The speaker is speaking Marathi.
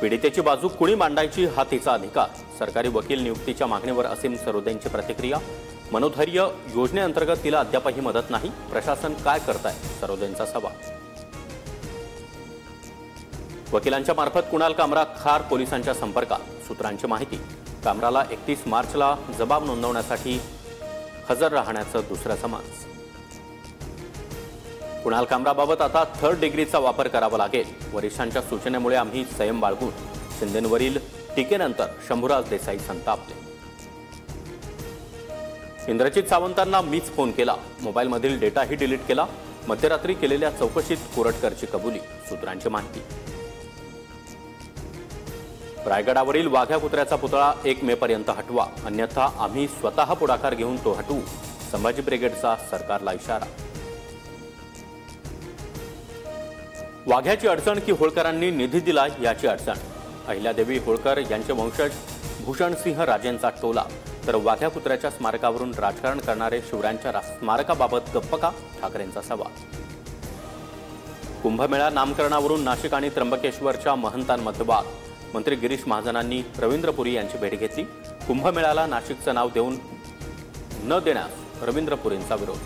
पीडितेची बाजू कुणी मांडायची हा तिचा अधिकार। सरकारी वकील नियुक्तीच्या मागणीवर असीम सरोदेंची प्रतिक्रिया। मनोधैर्य योजनेअंतर्गत तिला अद्यापही मदत नाही, प्रशासन काय करताय, सरोदेंचा सवाल। वकिलांच्या मार्फत कुणाल कामरा खार पोलिसांच्या संपर्कात। सूत्रांची माहिती, कामराला 31 मार्चला जबाब नोंदवण्यासाठी हजर राहण्याचं दुसरं समन्स। कुणाल कामराबाबत आता थर्ड डिग्रीचा वापर करावा लागेल। वरिष्ठांच्या सूचनेमुळे आम्ही संयम बाळगून शिंदेंवरील टीकेनंतर शंभूराज देसाई संतापले। इंद्रजित सावंतांना मीच फोन केला, मोबाईलमधील डेटाही डिलीट केला। मध्यरात्री केलेल्या चौकशीत कोरटकरची कबुली। सूत्रांची माहिती, रायगडावरील वाघ्या कुत्र्याचा पुतळा 1 मे पर्यंत हटवा, अन्यथा आम्ही स्वतः पुढाकार घेऊन तो हटवू। संभाजी ब्रिगेडचा सरकारला इशारा। वाघ्याची अडचण की होळकरांनी निधी दिला याची अडचण। अहिल्यादेवी होळकर यांचे वंशज भूषणसिंह राजेंचा टोला। तर वाघ्या कुत्र्याच्या स्मारकावरून राजकारण करणारे शिवरायांच्या स्मारकाबाबत गप्प का, ठाकरेंचा सवाल। कुंभमेळा नामकरणावरून नाशिक आणि त्र्यंबकेश्वरच्या महंतांमध्ये वाद। मंत्री गिरीश महाजनांनी रवींद्र पुरी यांची भेट घेतली। कुंभमेळ्याला नाशिकचं नाव देऊन न देण्यास रवींद्र पुरींचा विरोध।